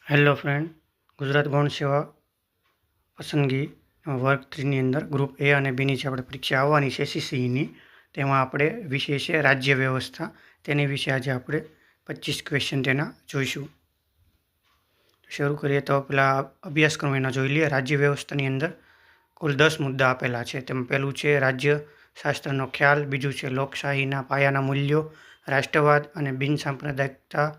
Hello friend, Gujarat ગૌણ સેવા પસંદગી વર્ગ 3ની અંદર ગ્રુપ એ અને બીની જે આપણે પરીક્ષા આવવાની છે સીસીઈની, તેમાં આપણે વિષય છે રાજ્ય વ્યવસ્થા. તેની વિશે આજે આપણે 25 ક્વેશ્ચન તેના જોઈશું. શરૂ કરીએ તો પહેલાં અભ્યાસક્રમ એના જોઈ લઈએ. રાજ્ય વ્યવસ્થાની અંદર કુલ 10 મુદ્દા આપેલા છે. તેમાં પહેલું છે રાજ્ય શાસ્ત્રનો ખ્યાલ, બીજું છે લોકશાહીના પાયાના મૂલ્યો, રાષ્ટ્રવાદ અને બિનસાંપ્રદાયિકતા,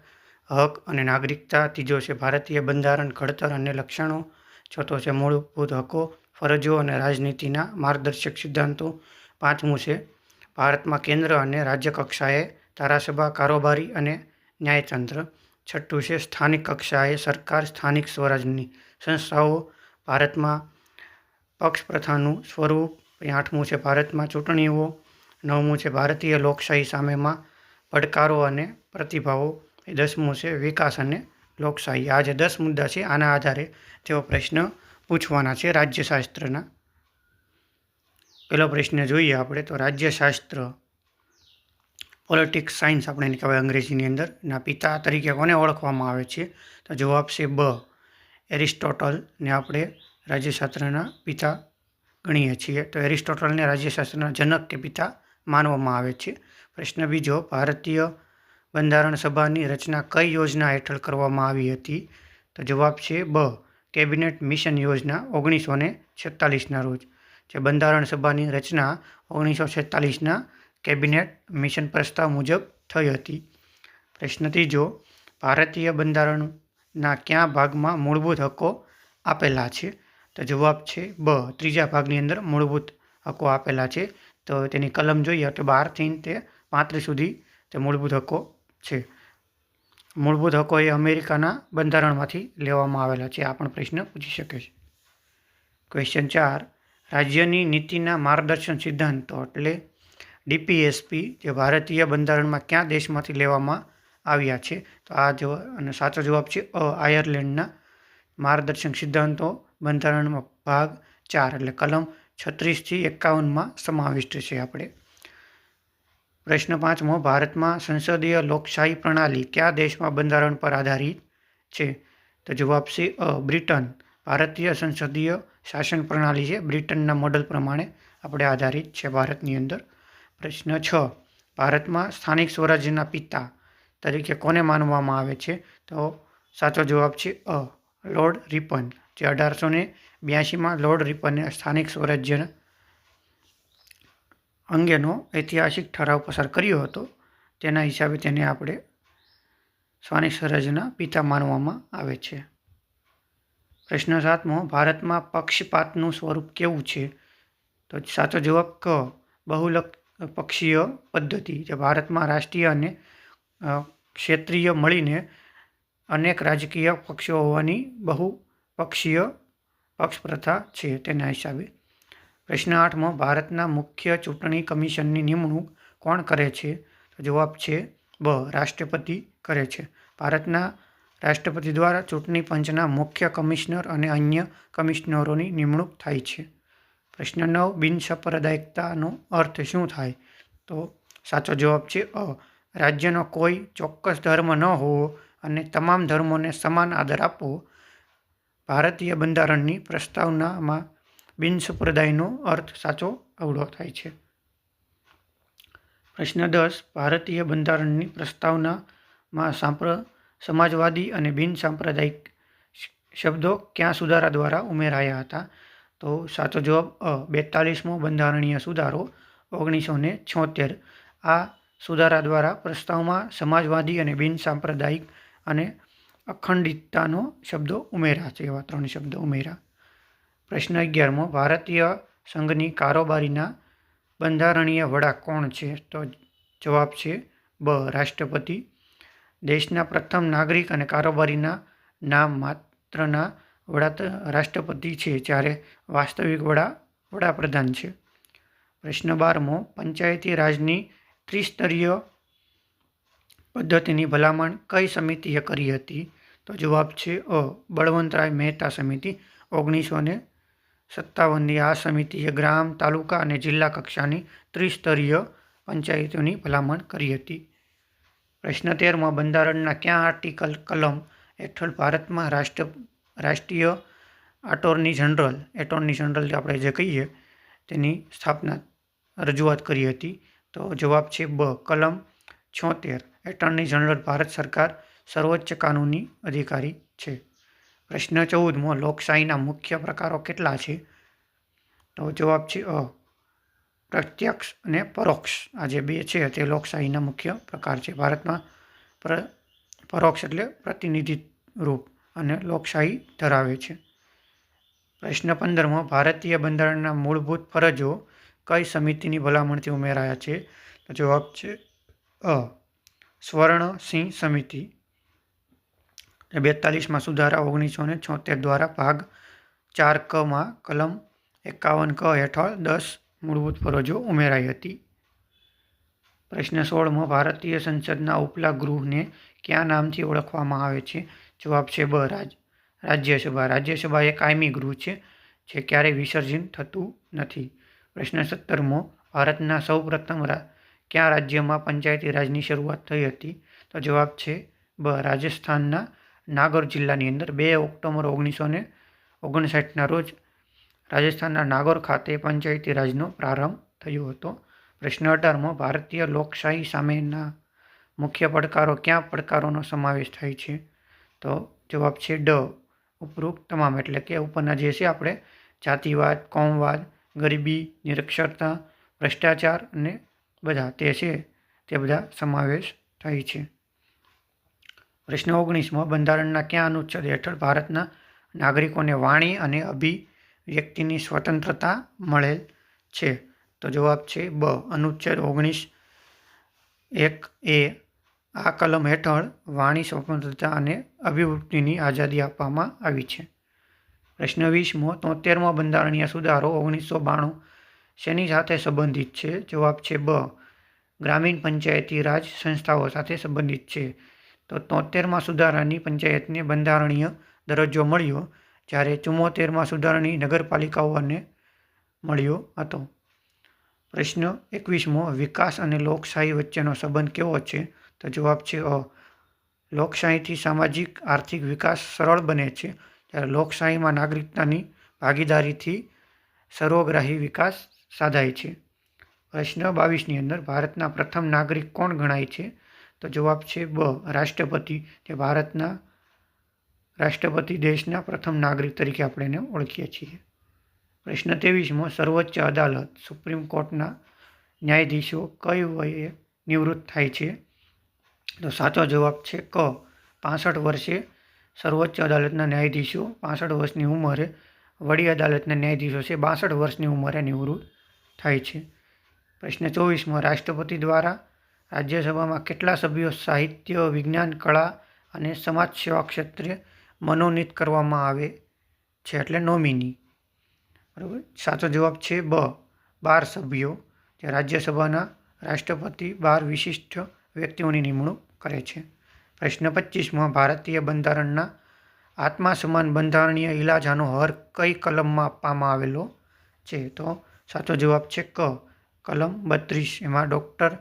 હક અને નાગરિકતા, ત્રીજો છે ભારતીય બંધારણ, ઘડતર અને લક્ષણો, ચોથો છે મૂળભૂત હકો, ફરજો અને રાજનીતિના માર્ગદર્શક સિદ્ધાંતો, પાંચમું છે ભારતમાં કેન્દ્ર અને રાજ્ય કક્ષાએ ધારાસભા, કારોબારી અને ન્યાયતંત્ર, છઠ્ઠું છે સ્થાનિક કક્ષાએ સરકાર, સ્થાનિક સ્વરાજની સંસ્થાઓ, ભારતમાં પક્ષપ્રથાનું સ્વરૂપ, આઠમું છે ભારતમાં ચૂંટણીઓ, નવમું છે ભારતીય લોકશાહી સામેમાં પડકારો અને પ્રતિભાવો, 10મું છે વિકાસ અને લોકશાહી. આ જે 10 મુદ્દા છે આના આધારે તેઓ પ્રશ્ન પૂછવાના છે રાજ્યશાસ્ત્રના. પહેલો પ્રશ્ન જોઈએ આપણે તો રાજ્યશાસ્ત્ર, પોલિટિક્સ સાયન્સ આપણે એને કહેવાય અંગ્રેજીની અંદર, ના પિતા તરીકે કોને ઓળખવામાં આવે છે? તો જવાબ છે બ, એરિસ્ટોટલને આપણે રાજ્યશાસ્ત્રના પિતા ગણીએ છીએ. તો એરિસ્ટોટલને રાજ્યશાસ્ત્રના જનક કે પિતા માનવામાં આવે છે. પ્રશ્ન બીજો, ભારતીય બંધારણ સભાની રચના કઈ યોજના હેઠળ કરવામાં આવી હતી? તો જવાબ છે બ, કેબિનેટ મિશન યોજના 1946ના રોજ. જે બંધારણ સભાની રચના 1946ના કેબિનેટ મિશન પ્રસ્તાવ મુજબ થઈ હતી. પ્રશ્ન ત્રીજો, ભારતીય બંધારણના કયા ભાગમાં મૂળભૂત હકો આપેલા છે? તો જવાબ છે બ, ત્રીજા ભાગની અંદર મૂળભૂત હકો આપેલા છે. તો તેની કલમ જોઈએ તો 12થી તે 35 સુધી તે મૂળભૂત હકો છે. મૂળભૂત હકો એ અમેરિકાના બંધારણમાંથી લેવામાં આવેલા છે. આ પણ પ્રશ્ન પૂછી શકે છે. ક્વેશ્ચન 4, રાજ્યની નીતિના માર્ગદર્શન સિદ્ધાંતો એટલે ડીપીએસપી જે ભારતીય બંધારણમાં કયા દેશમાંથી લેવામાં આવ્યા છે? તો આ જવાબ અને સાચો જવાબ છે અ, આયર્લેન્ડના માર્ગદર્શક સિદ્ધાંતો બંધારણમાં ભાગ 4 એટલે કલમ 36થી 51માં સમાવિષ્ટ છે. આપણે પ્રશ્ન 5મો, ભારતમાં સંસદીય લોકશાહી પ્રણાલી કયા દેશમાં બંધારણ પર આધારિત છે? તો જવાબ છે અ, બ્રિટન. ભારતીય સંસદીય શાસન પ્રણાલી છે બ્રિટનના મોડલ પ્રમાણે આપણે આધારિત છે ભારતની અંદર. પ્રશ્ન 6, ભારતમાં સ્થાનિક સ્વરાજ્યના પિતા તરીકે કોને માનવામાં આવે છે? તો સાચો જવાબ છે અ, લોર્ડ રિપન. જે 1882માં લોર્ડ રિપને સ્થાનિક સ્વરાજ્ય અંગેનો ઐતિહાસિક ઠરાવ પસાર કર્યો હતો. તેના હિસાબે તેને આપણે સ્થાનિક સ્વરાજ્યના પિતા માનવામાં આવે છે. પ્રશ્ન 7મો, ભારતમાં પક્ષપાતનું સ્વરૂપ કેવું છે? તો સાચો જવાબ ક, બહુપક્ષીય પદ્ધતિ. જે ભારતમાં રાષ્ટ્રીય અને ક્ષેત્રીય મળીને અનેક રાજકીય પક્ષો હોવાની બહુપક્ષીય પક્ષપ્રથા છે તેના હિસાબે. પ્રશ્ન 8મો, ભારતના મુખ્ય ચૂંટણી કમિશનની નિમણૂક કોણ કરે છે? તો જવાબ છે બ, રાષ્ટ્રપતિ કરે છે. ભારતના રાષ્ટ્રપતિ દ્વારા ચૂંટણી પંચના મુખ્ય કમિશનર અને અન્ય કમિશનરોની નિમણૂક થાય છે. પ્રશ્ન 9, બિનસાંપ્રદાયિકતાનો અર્થ શું થાય? તો સાચો જવાબ છે અ, રાજ્યનો કોઈ ચોક્કસ ધર્મ ન હોવો અને તમામ ધર્મોને સમાન આદર આપવો. ભારતીય બંધારણની પ્રસ્તાવનામાં બિનસંપ્રદાયનો અર્થ સાચો અવળો થાય છે. પ્રશ્ન 10, ભારતીય બંધારણની પ્રસ્તાવનામાં સમાજવાદી અને બિનસાંપ્રદાયિક શબ્દો કયા સુધારા દ્વારા ઉમેરાયા હતા? તો સાચો જવાબ અ, 42મો બંધારણીય સુધારો 1976. આ સુધારા દ્વારા પ્રસ્તાવમાં સમાજવાદી અને બિનસાંપ્રદાયિક અને અખંડિતતાનો શબ્દો ઉમેર્યા છે. એવા 3 શબ્દો ઉમેર્યા. પ્રશ્ન 11મો, ભારતીય સંઘની કારોબારીના બંધારણીય વડા કોણ છે? તો જવાબ છે બ, રાષ્ટ્રપતિ. દેશના પ્રથમ નાગરિક અને કારોબારીના નામ માત્રના વડા રાષ્ટ્રપતિ છે, જ્યારે વાસ્તવિક વડા વડાપ્રધાન છે. પ્રશ્ન 12મો, પંચાયતી રાજની ત્રિસ્તરીય પદ્ધતિની ભલામણ કઈ સમિતિએ કરી હતી? તો જવાબ છે અ, બળવંતરાય મહેતા સમિતિ. 1957ની આ સમિતિએ ગ્રામ, તાલુકા અને જિલ્લા કક્ષાની ત્રિસ્તરીય પંચાયતોની ભલામણ કરી હતી. પ્રશ્ન 13મો, બંધારણના કયા આર્ટિકલ કલમ હેઠળ ભારતમાં રાષ્ટ્રીય એટોર્ની જનરલ આપણે જે કહીએ તેની સ્થાપના રજૂઆત કરી હતી. તો જવાબ છે બ કલમ 76. એટર્ની જનરલ ભારત સરકાર સર્વોચ્ચ કાનૂની અધિકારી છે. પ્રશ્ન 14મો, લોકશાહીના મુખ્ય પ્રકારો કેટલા છે? તો જવાબ છે અ પ્રત્યક્ષ અને પરોક્ષ. આ જે બે છે તે લોકશાહીના મુખ્ય પ્રકાર છે. ભારતમાં પરોક્ષ એટલે પ્રતિનિધિત્વ રૂપ અને લોકશાહી ધરાવે છે. પ્રશ્ન 15મો, ભારતીય બંધારણના મૂળભૂત ફરજો કઈ સમિતિની ભલામણથી ઉમેરાયા છે? તો જવાબ છે અ સ્વર્ણ સિંહ સમિતિ. 42માં સુધારા 1976 દ્વારા ભાગ 4 માં કલમ 51 હેઠળ 10 મૂળભૂત ફરજો ઉમેરાઈ હતી. પ્રશ્ન 16મો, ભારતીય સંસદના ઉપલા ગૃહને કયા નામથી ઓળખવામાં આવે છે? જવાબ છે બ રાજ્યસભા. રાજ્યસભા એ કાયમી ગૃહ છે જે ક્યારેય વિસર્જન થતું નથી. પ્રશ્ન 17મો, ભારતના સૌપ્રથમ કયા રાજ્યમાં પંચાયતી રાજની શરૂઆત થઈ હતી? તો જવાબ છે બ રાજસ્થાનના નાગૌર જિલ્લાની અંદર 2 ઓક્ટોબર 1959ના રોજ રાજસ્થાનના નાગૌર ખાતે પંચાયતી રાજનો પ્રારંભ થયો હતો. પ્રશ્ન 18મો, ભારતીય લોકશાહી સામેના મુખ્ય પડકારો કયા પડકારોનો સમાવેશ થાય છે? તો જવાબ છે ડ ઉપરોક્ત તમામ. એટલે કે ઉપરના જે છે આપણે જાતિવાદ, કોમવાદ, ગરીબી, નિરક્ષરતા, ભ્રષ્ટાચાર અને બધા તે છે તે બધા સમાવેશ થાય છે. પ્રશ્ન 19મો, બંધારણના કયા અનુચ્છેદ હેઠળ ભારતના નાગરિકોને વાણી અને અભિવ્યક્તિની સ્વતંત્રતા મળેલ છે? તો જવાબ છે બ અનુચ્છેદ 19(1)(a). આ કલમ હેઠળ વાણી સ્વતંત્રતા અને અભિવ્યક્તિની આઝાદી આપવામાં આવી છે. પ્રશ્ન 20મો, 73મો બંધારણીય સુધારો 1992 શેની સાથે સંબંધિત છે? જવાબ છે બ ગ્રામીણ પંચાયતી રાજ સંસ્થાઓ સાથે સંબંધિત છે. તો 73મા સુધારાની પંચાયતને બંધારણીય દરજ્જો મળ્યો, જ્યારે 74મા સુધારાની નગરપાલિકાઓને મળ્યો હતો. પ્રશ્ન 21મો, વિકાસ અને લોકશાહી વચ્ચેનો સંબંધ કેવો છે? તો જવાબ છે અ લોકશાહીથી સામાજિક આર્થિક વિકાસ સરળ બને છે, જ્યારે લોકશાહીમાં નાગરિકતાની ભાગીદારીથી સર્વગ્રાહી વિકાસ સાધાય છે. પ્રશ્ન 22ની અંદર ભારતના પ્રથમ નાગરિક કોણ ગણાય છે? તો જવાબ છે બ રાષ્ટ્રપતિ. તે ભારતના રાષ્ટ્રપતિ દેશના પ્રથમ નાગરિક તરીકે આપણે એને ઓળખીએ છીએ. પ્રશ્ન 23મો, સર્વોચ્ચ અદાલત સુપ્રીમ કોર્ટના ન્યાયાધીશો કઈ વયે નિવૃત્ત થાય છે? તો સાચો જવાબ છે ક 65 વર્ષે સર્વોચ્ચ અદાલતના ન્યાયાધીશો 65 વર્ષની ઉંમરે, વડી અદાલતના ન્યાયાધીશો છે 62 વર્ષની ઉંમરે નિવૃત્ત થાય છે. પ્રશ્ન 24મો, રાષ્ટ્રપતિ દ્વારા રાજ્યસભામાં કેટલા સભ્યો સાહિત્ય, વિજ્ઞાન, કળા અને સમાજ સેવા ક્ષેત્રે મનોનીત કરવામાં આવે છે, એટલે નોમિની? બરાબર. સાચો જવાબ છે બ 12 સભ્યો. જે રાજ્યસભાના રાષ્ટ્રપતિ 12 વિશિષ્ટ વ્યક્તિઓની નિમણૂક કરે છે. પ્રશ્ન 25મો, ભારતીય બંધારણના આત્મા સમાન બંધારણીય ઇલાજાનો હક કઈ કલમમાં આપવામાં આવેલો છે? તો સાચો જવાબ છે ક કલમ 32. એમાં ડૉક્ટર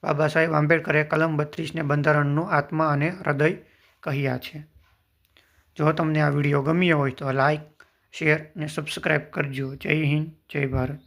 બાબા સાહેબ આંબેડકરે કલમ 32ને બંધારણનું આત્મા અને હૃદય કહ્યા છે. જો તમને આ વિડીયો ગમ્યો હોય તો લાઇક, શેર અને સબસ્ક્રાઈબ કરજો. જય હિન્દ, જય ભારત.